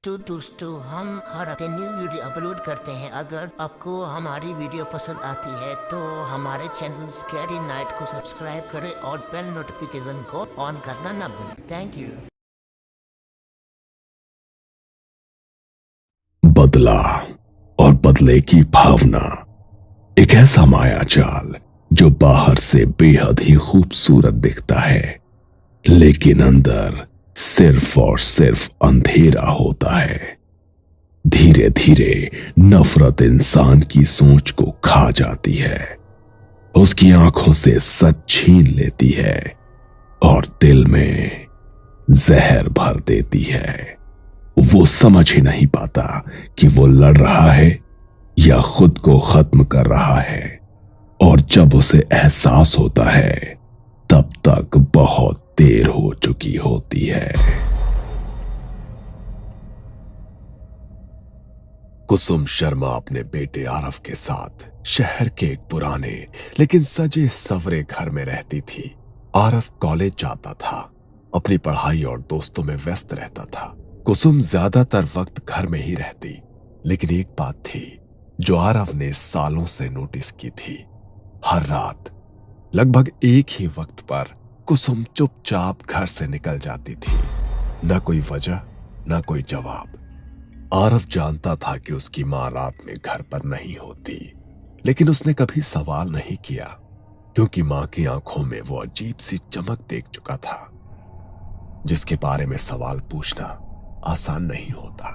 तो दोस्तों हम हर हफ्ते न्यू वीडियो अपलोड करते हैं। अगर आपको हमारी वीडियो पसंद आती है तो हमारे चैनल स्कैरी नाइट को सब्सक्राइब करें और बेल नोटिफिकेशन को ऑन करना ना भूलें। Thank you. बदला और बदले की भावना एक ऐसा मायाजाल जो बाहर से बेहद ही खूबसूरत दिखता है, लेकिन अंदर सिर्फ और सिर्फ अंधेरा होता है। धीरे धीरे नफरत इंसान की सोच को खा जाती है, उसकी आंखों से सच छीन लेती है और दिल में जहर भर देती है। वो समझ ही नहीं पाता कि वो लड़ रहा है या खुद को खत्म कर रहा है, और जब उसे एहसास होता है तब तक बहुत देर हो चुकी होती है। कुसुम शर्मा अपने बेटे आरव के साथ शहर के एक पुराने लेकिन सजे सवरे घर में रहती थी। आरव कॉलेज जाता था, अपनी पढ़ाई और दोस्तों में व्यस्त रहता था। कुसुम ज्यादातर वक्त घर में ही रहती, लेकिन एक बात थी जो आरव ने सालों से नोटिस की थी। हर रात लगभग एक ही वक्त पर कुसुम चुपचाप घर से निकल जाती थी। न कोई वजह, न कोई जवाब। आरव जानता था कि उसकी मां रात में घर पर नहीं होती, लेकिन उसने कभी सवाल नहीं किया, क्योंकि मां की आंखों में वो अजीब सी चमक देख चुका था जिसके बारे में सवाल पूछना आसान नहीं होता।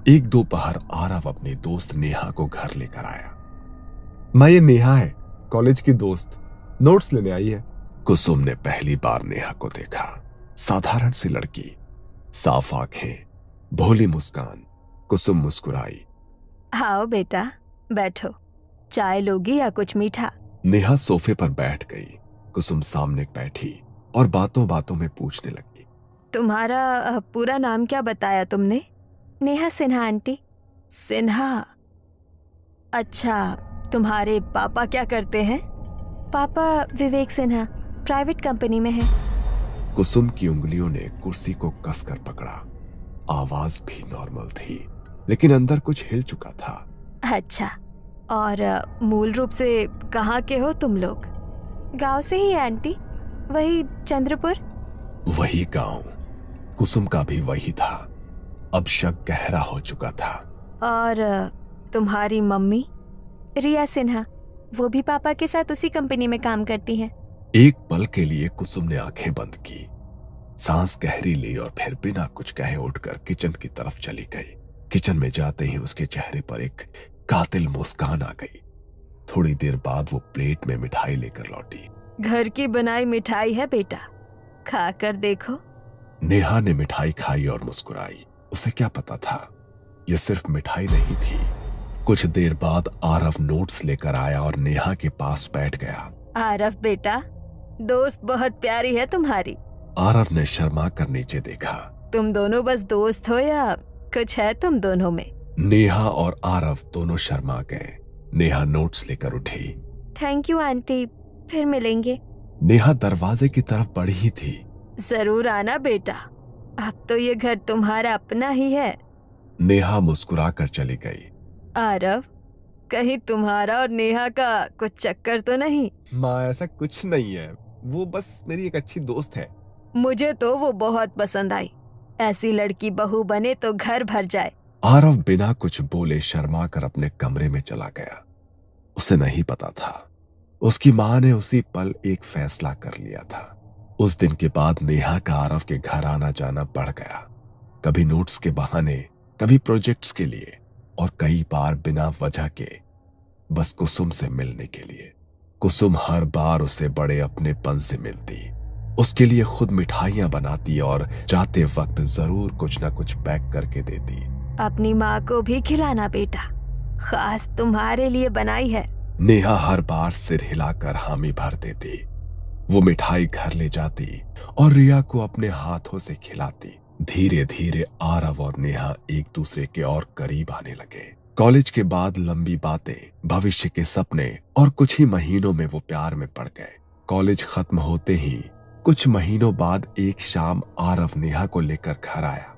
एक दोपहर आरव अपनी दोस्त नेहा को घर लेकर आया। माँ, ये नेहा है, कॉलेज की दोस्त, नोट्स लेने आई है। कुसुम ने पहली बार नेहा को देखा। साधारण सी लड़की, साफ आंखें, भोली मुस्कान। कुसुम मुस्कुराई। आओ बेटा, बैठो। चाय लोगी या कुछ मीठा? नेहा सोफे पर बैठ गई। कुसुम सामने बैठी और बातों बातों में पूछने लगी। तुम्हारा पूरा नाम क्या बताया तुमने? नेहा सिन्हा आंटी। सिन्हा? अच्छा, तुम्हारे पापा क्या करते हैं? पापा विवेक सिन्हा प्राइवेट कंपनी में है। कुसुम की उंगलियों ने कुर्सी को कसकर पकड़ा। आवाज भी नॉर्मल थी, लेकिन अंदर कुछ हिल चुका था। अच्छा, और मूल रूप से कहाँ के हो तुम लोग? गांव से ही आंटी, वही चंद्रपुर। वही गांव। कुसुम का भी वही था। अब शक गहरा हो चुका था। और तुम्हारी मम्मी? रिया सिन्हा, वो भी पापा के साथ उसी कंपनी में काम करती हैं। एक पल के लिए कुसुम ने आंखें बंद की, सांस गहरी ली और फिर बिना कुछ कहे उठकर किचन की तरफ चली गई। किचन में जाते ही उसके चेहरे पर एक कातिल मुस्कान आ गई। थोड़ी देर बाद वो प्लेट में मिठाई लेकर लौटी। घर की बनाई मिठाई है बेटा, खा कर देखो। नेहा ने मिठाई खाई और मुस्कुराई। उसे क्या पता था, यह सिर्फ मिठाई नहीं थी। कुछ देर बाद आरव नोट्स लेकर आया और नेहा के पास बैठ गया। आरव बेटा, दोस्त बहुत प्यारी है तुम्हारी। आरव ने शर्मा कर नीचे देखा। तुम दोनों बस दोस्त हो या कुछ है तुम दोनों में? नेहा और आरव दोनों शर्मा गए। नेहा नोट्स लेकर उठी। थैंक यू आंटी, फिर मिलेंगे। नेहा दरवाजे की तरफ बढ़ी ही थी। जरूर आना बेटा, अब तो ये घर तुम्हारा अपना ही है। नेहा मुस्कुरा कर चली गई। आरव, कहीं तुम्हारा और नेहा का कुछ चक्कर तो नहीं? माँ, ऐसा कुछ नहीं है, वो बस मेरी एक अच्छी दोस्त है। मुझे तो वो बहुत पसंद आई। ऐसी लड़की बहू बने तो घर भर जाए। आरव बिना कुछ बोले शर्मा कर अपने कमरे में चला गया। उसे नहीं पता था, उसकी मां ने उसी पल एक फैसला कर लिया था। उस दिन के बाद नेहा का आरव के घर आना जाना बढ़ गया। कभी नोट्स के बहाने, कभी प्रोजेक्ट्स के लिए, और कई बार बिना वजह के बस कुसुम से मिलने के लिए। कुसुम हर बार उसे बड़े अपनेपन से मिलती, उसके लिए खुद मिठाइयां बनाती और जाते वक्त जरूर कुछ न कुछ पैक करके देती। अपनी माँ को भी खिलाना बेटा, खास तुम्हारे लिए बनाई है। नेहा हर बार सिर हिलाकर हामी भर देती। वो मिठाई घर ले जाती और रिया को अपने हाथों से खिलाती। धीरे धीरे आरव और नेहा एक दूसरे के और करीब आने लगे। कॉलेज के बाद लंबी बातें, भविष्य के सपने, और कुछ ही महीनों में वो प्यार में पड़ गए। कॉलेज खत्म होते ही कुछ महीनों बाद एक शाम आरव नेहा को लेकर घर आया।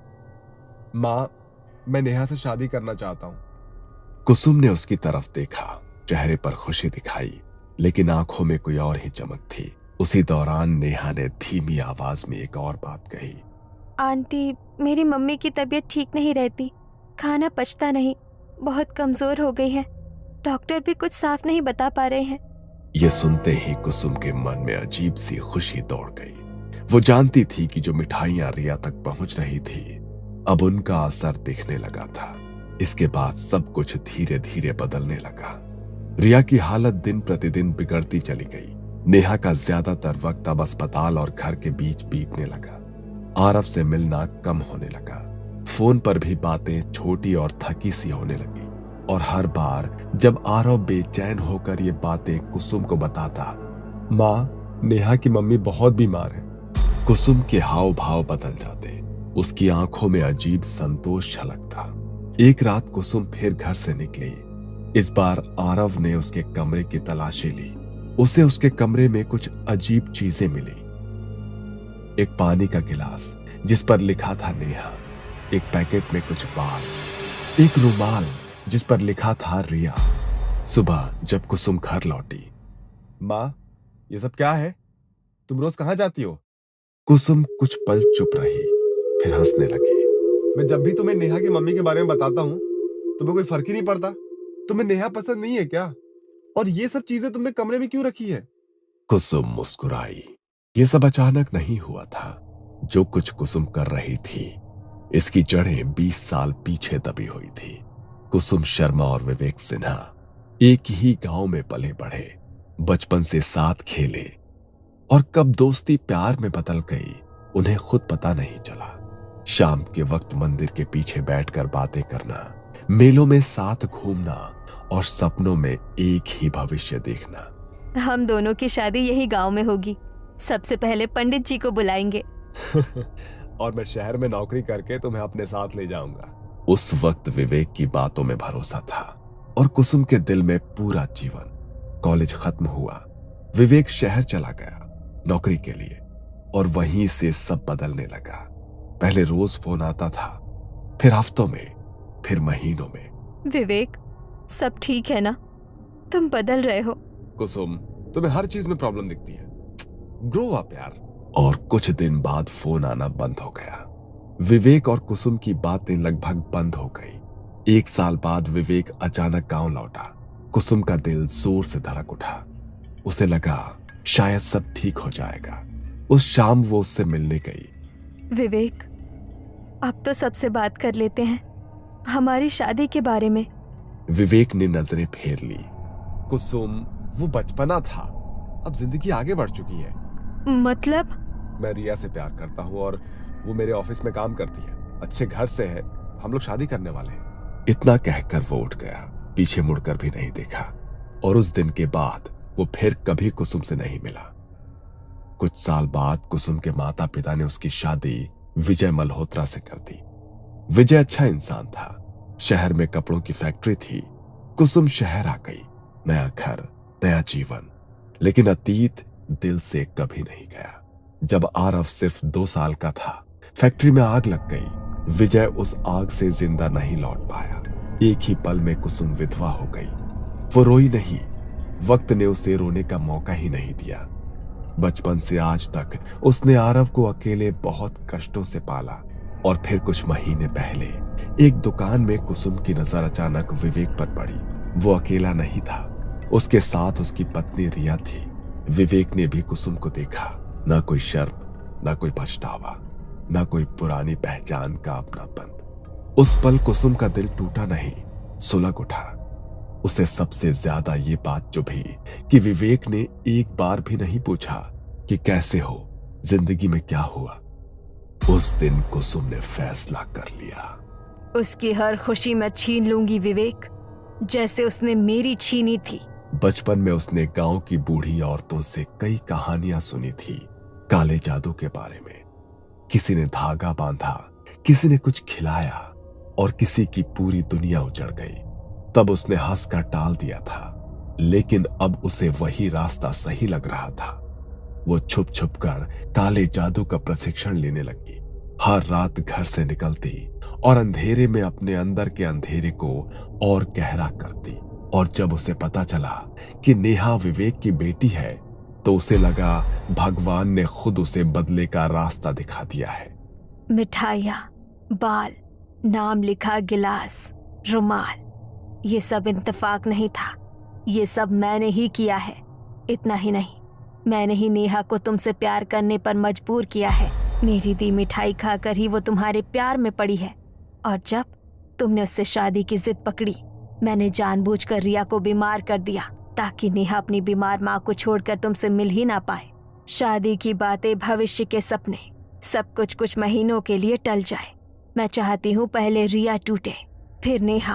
माँ, मैं नेहा से शादी करना चाहता हूँ। कुसुम ने उसकी तरफ देखा, चेहरे पर खुशी दिखाई, लेकिन आंखों में कोई और ही चमक थी। उसी दौरान नेहा ने धीमी आवाज में एक और बात कही। आंटी, मेरी मम्मी की तबीयत ठीक नहीं रहती, खाना पचता नहीं, बहुत कमजोर हो गई है। डॉक्टर भी कुछ साफ नहीं बता पा रहे हैं। ये सुनते ही कुसुम के मन में अजीब सी खुशी दौड़ गई। वो जानती थी कि जो मिठाइयां रिया तक पहुंच रही थी, अब उनका असर दिखने लगा था। इसके बाद सब कुछ धीरे धीरे बदलने लगा। रिया की हालत दिन प्रतिदिन बिगड़ती चली गई। नेहा का ज्यादातर वक्त अब अस्पताल और घर के बीच बीतने लगा। आरव से मिलना कम होने लगा। फोन पर भी बातें छोटी और थकी सी होने लगी, और हर बार जब आरव बेचैन होकर ये बातें कुसुम को बताता, माँ, नेहा की मम्मी बहुत बीमार है। कुसुम के हाव भाव बदल जाते। उसकी आंखों में अजीब संतोष छलकता। एक रात कुसुम फिर घर से निकली। इस बार आरव ने उसके कमरे की तलाशी ली। उसे उसके कमरे में कुछ अजीब चीजें मिली। एक पानी का गिलास जिस पर लिखा था नेहा, एक पैकेट में कुछ बाल, एक रुमाल जिस पर लिखा था रिया। सुबह जब कुसुम घर लौटी, माँ, ये सब क्या है? तुम रोज कहाँ जाती हो? कुसुम कुछ पल चुप रही, फिर हंसने लगी। मैं जब भी तुम्हें नेहा की मम्मी के बारे में बताता हूँ, तुम्हें कोई फर्क ही नहीं पड़ता। तुम्हें नेहा पसंद नहीं है क्या? और ये सब चीजें तुमने कमरे में क्यों रखी है? कुसुम मुस्कुराई। ये सब अचानक नहीं हुआ था। जो कुछ कुसुम कर रही थी, इसकी जड़ें 20 साल पीछे दबी हुई थी। कुसुम शर्मा और विवेक सिन्हा एक ही गांव में पले बढ़े, बचपन से साथ खेले, और कब दोस्ती प्यार में बदल गई उन्हें खुद पता नहीं चला। शाम के वक्त मंदिर के पीछे बैठकर बातें करना, मेलों में साथ घूमना और सपनों में एक ही भविष्य देखना। हम दोनों की शादी यही गांव में होगी। सबसे पहले पंडित जी को बुलाएंगे। और मैं शहर में नौकरी करके तुम्हें अपने साथ ले जाऊंगा। उस वक्त विवेक की बातों में भरोसा था और कुसुम के दिल में पूरा जीवन। कॉलेज खत्म हुआ, विवेक शहर चला गया नौकरी के लिए, और वहीं से सब बदलने लगा। पहले रोज फोन आता था, फिर हफ्तों में, फिर महीनों में। विवेक, सब ठीक है ना? तुम बदल रहे हो। कुसुम, तुम्हें हर चीज में प्रॉब्लम दिखती है। ग्रो अप यार। और कुछ दिन बाद फोन आना बंद हो गया। विवेक और कुसुम की बातें लगभग बंद हो गई। 1 साल बाद विवेक अचानक गांव लौटा। कुसुम का दिल जोर से धड़क उठा। उसे लगा शायद सब ठीक हो जाएगा। उस शाम वो उससे मिलने गई। विवेक, अब तो सबसे बात कर लेते हैं, हमारी शादी के बारे में। विवेक ने नजरें फेर ली। कुसुम, वो बचपना था, अब जिंदगी आगे बढ़ चुकी है। मतलब? मैं रिया से प्यार करता हूँ और वो मेरे ऑफिस में काम करती है, अच्छे घर से है, हम लोग शादी करने वाले हैं। इतना कहकर वो उठ गया, पीछे मुड़कर भी नहीं देखा। और उस दिन के बाद वो फिर कभी कुसुम से नहीं मिला। कुछ साल बाद कुसुम के माता पिता ने उसकी शादी विजय मल्होत्रा से कर दी। विजय अच्छा इंसान था, शहर में कपड़ों की फैक्ट्री थी। कुसुम शहर आ गई, नया घर, नया जीवन, लेकिन अतीत दिल से कभी नहीं गया। जब आरव सिर्फ 2 साल का था, फैक्ट्री में आग लग गई। विजय उस आग से जिंदा नहीं लौट पाया। एक ही पल में कुसुम विधवा हो गई। वो रोई नहीं, वक्त ने उसे रोने का मौका ही नहीं दिया। बचपन से आज तक उसने आरव को अकेले बहुत कष्टों से पाला। और फिर कुछ महीने पहले एक दुकान में कुसुम की नजर अचानक विवेक पर पड़ी। वो अकेला नहीं था, उसके साथ उसकी पत्नी रिया थी। विवेक ने भी कुसुम को देखा, ना कोई शर्म, ना कोई पछतावा, ना कोई पुरानी पहचान का अपनापन। उस पल कुसुम का दिल टूटा नहीं, सुलग उठा। उसे सबसे ज्यादा ये बात चुभी कि विवेक ने एक बार भी नहीं पूछा कि कैसे हो, जिंदगी में क्या हुआ। उस दिन कुसुम ने फैसला कर लिया, उसकी हर खुशी मैं छीन लूंगी विवेक, जैसे उसने मेरी छीनी थी। बचपन में उसने गांव की बूढ़ी औरतों से कई कहानियां सुनी थी काले जादू के बारे में। किसी ने धागा बांधा, किसी ने कुछ खिलाया, और किसी की पूरी दुनिया उजड़ गई। तब उसने हंसकर टाल दिया था, लेकिन अब उसे वही रास्ता सही लग रहा था। वो छुप छुप कर काले जादू का प्रशिक्षण लेने लगी। हर रात घर से निकलती और अंधेरे में अपने अंदर के अंधेरे को और गहरा करती। और जब उसे पता चला कि नेहा विवेक की बेटी है तो उसे लगा भगवान ने खुद उसे बदले का रास्ता दिखा दिया है। मिठाइयाँ, बाल, नाम लिखा गिलास, रुमाल, ये सब इत्तेफाक नहीं था, ये सब मैंने ही किया है। इतना ही नहीं, मैंने ही नेहा को तुमसे प्यार करने पर मजबूर किया है। मेरी दी मिठाई खाकर ही वो तुम्हारे प्यार में पड़ी है। और जब तुमने उससे शादी की जिद पकड़ी, मैंने जानबूझकर रिया को बीमार कर दिया ताकि नेहा अपनी बीमार माँ को छोड़कर तुमसे मिल ही ना पाए। शादी की बातें, भविष्य के सपने, सब कुछ कुछ महीनों के लिए टल जाए। मैं चाहती हूँ पहले रिया टूटे, फिर नेहा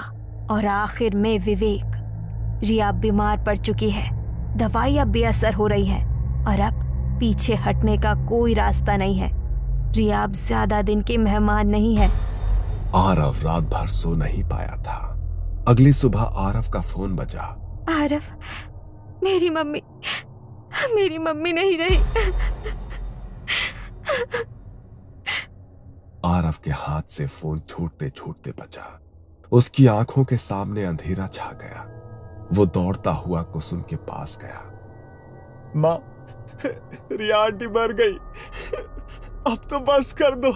और आखिर में विवेक। रिया बीमार पड़ चुकी है, दवाई अब बेअसर हो रही है और अब पीछे हटने का कोई रास्ता नहीं है। रिया अब ज्यादा दिन की मेहमान नहीं है। आरव रात भर सो नहीं पाया था। अगली सुबह आरव का फोन बजा। आरव, मेरी मम्मी नहीं रही। आरव के हाथ से फोन छूटते छूटते बजा। उसकी आंखों के सामने अंधेरा छा गया। वो दौड़ता हुआ कुसुम के पास गया। माँ, रिया आंटी मर गई, अब तो बस कर दो।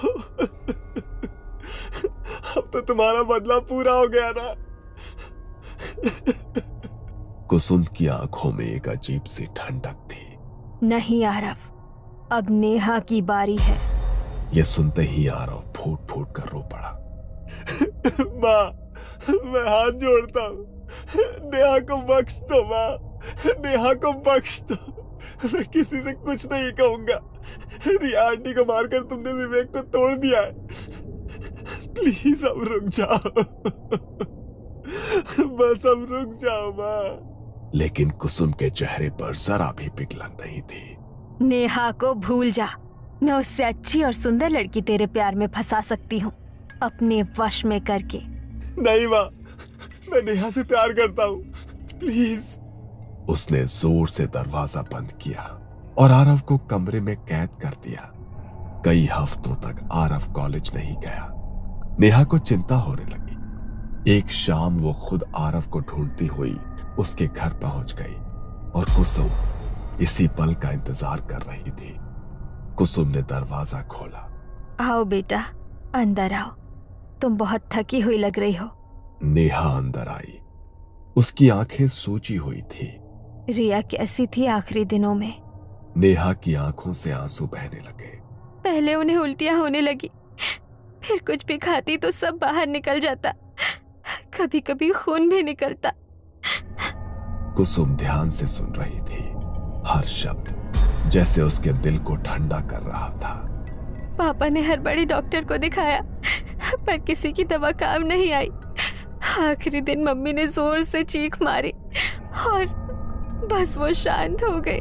अब तो तुम्हारा बदला पूरा हो गया ना। कुसुम की आंखों में एक अजीब सी ठंडक थी। नहीं आरव, अब नेहा की बारी है। यह सुनते ही आरव फूट फूट कर रो पड़ा। माँ, मैं हाथ जोड़ता हूँ, नेहा को बख्श दो माँ, नेहा को बख्श दो। मैं किसी से कुछ नहीं कहूंगा। रिया आंटी को मारकर तुमने विवेक को तोड़ दिया है। प्लीज अब रुक जाओ, बस अब रुक जाओ माँ। लेकिन कुसुम के चेहरे पर जरा भी पिघलन नहीं थी। नेहा को भूल जा, मैं उससे अच्छी और सुंदर लड़की तेरे प्यार में फंसा सकती हूँ, अपने वश में करके। नहीं माँ, मैं नेहा से प्यार करता हूँ, प्लीज। उसने जोर से दरवाजा बंद किया और आरव को कमरे में कैद कर दिया। कई हफ्तों तक आरव कॉलेज नहीं गया। नेहा को चिंता होने लगी। एक शाम वो खुद आरव को ढूंढती हुई उसके घर पहुंच गई और कुसुम इसी पल का इंतजार कर रही थी। कुसुम ने दरवाजा खोला। आओ बेटा, अंदर आओ, तुम बहुत थकी हुई लग रही हो। नेहा अंदर आई। उसकी आंखें सूजी हुई थी। रिया कैसी थी आखिरी दिनों में? नेहा की आंखों से आंसू बहने लगे। पहले उन्हें उल्टियां होने लगी, फिर कुछ भी खाती तो सब बाहर निकल जाता, कभी कभी खून भी निकलता। कुसुम ध्यान से सुन रही थी। हर शब्द जैसे उसके दिल को ठंडा कर रहा था। पापा ने हर बड़े डॉक्टर को दिखाया पर किसी की दवा काम नहीं आई। आखिरी दिन मम्मी ने जोर से चीख मारी और बस वो शांत हो गई।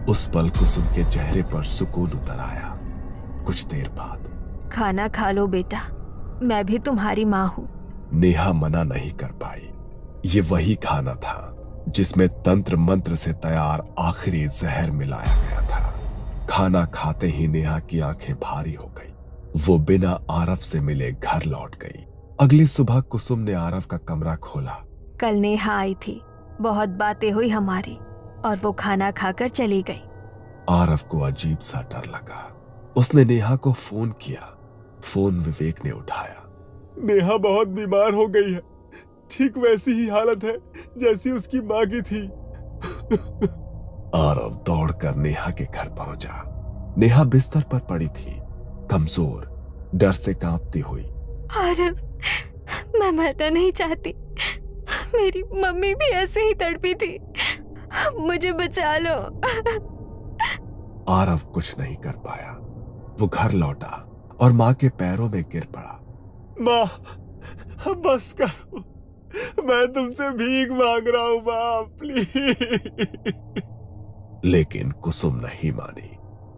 उस पल कुसुम के चेहरे पर सुकून उतर आया। कुछ देर बाद, खाना खा लो बेटा, मैं भी तुम्हारी माँ हूँ। नेहा मना नहीं कर पाई। ये वही खाना था जिसमें तंत्र मंत्र से तैयार आखिरी जहर मिलाया गया था। खाना खाते ही नेहा की आंखें भारी हो गई। वो बिना आरव से मिले घर लौट गई। अगली सुबह कुसुम ने आरव का कमरा खोला। कल नेहा आई थी, बहुत बातें हुई हमारी और वो खाना खाकर चली गई। आरव को अजीब सा डर लगा। उसने नेहा को फोन किया। फोन विवेक ने उठाया। नेहा बहुत बीमार हो गई है, ठीक वैसी ही हालत है जैसी उसकी माँ की थी। आरव दौड़कर नेहा के घर पहुंचा। नेहा बिस्तर पर पड़ी थी, कमजोर, डर से कांपती हुई। आरव, मैं मरना नहीं चाहती, मेरी मम्मी भी ऐसे ही तड़पी थी, मुझे बचा लो। आरव कुछ नहीं कर पाया। वो घर लौटा और माँ के पैरों में गिर पड़ा। माँ, बस करो, मैं तुमसे भीख मांग रहा हूँ माँ, प्लीज। लेकिन कुसुम नहीं मानी।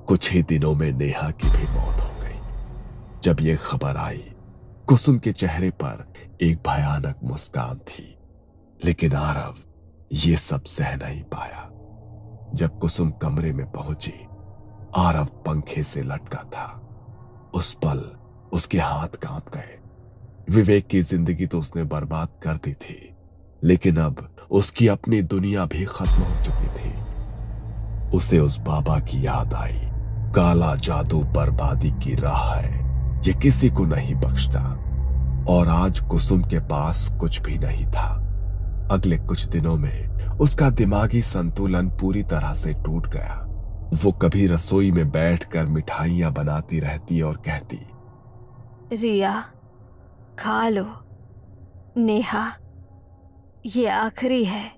कुछ ही दिनों में नेहा की भी मौत हो गई। जब ये खबर आई, कुसुम के चेहरे पर एक भयानक मुस्कान थी। लेकिन आरव ये सब सह नहीं पाया। जब कुसुम कमरे में पहुंची आरव पंखे से लटका था। उस पल उसके हाथ कांप गए। विवेक की जिंदगी तो उसने बर्बाद कर दी थी, लेकिन अब उसकी अपनी दुनिया भी खत्म हो चुकी थी। उसे उस बाबा की याद आई। काला जादू बर्बादी की राह है, ये किसी को नहीं बख्शता। और आज कुसुम के पास कुछ भी नहीं था। अगले कुछ दिनों में उसका दिमागी संतुलन पूरी तरह से टूट गया। वो कभी रसोई में बैठकर मिठाइयां बनाती रहती और कहती, रिया, खा लो। नेहा, ये आखिरी है।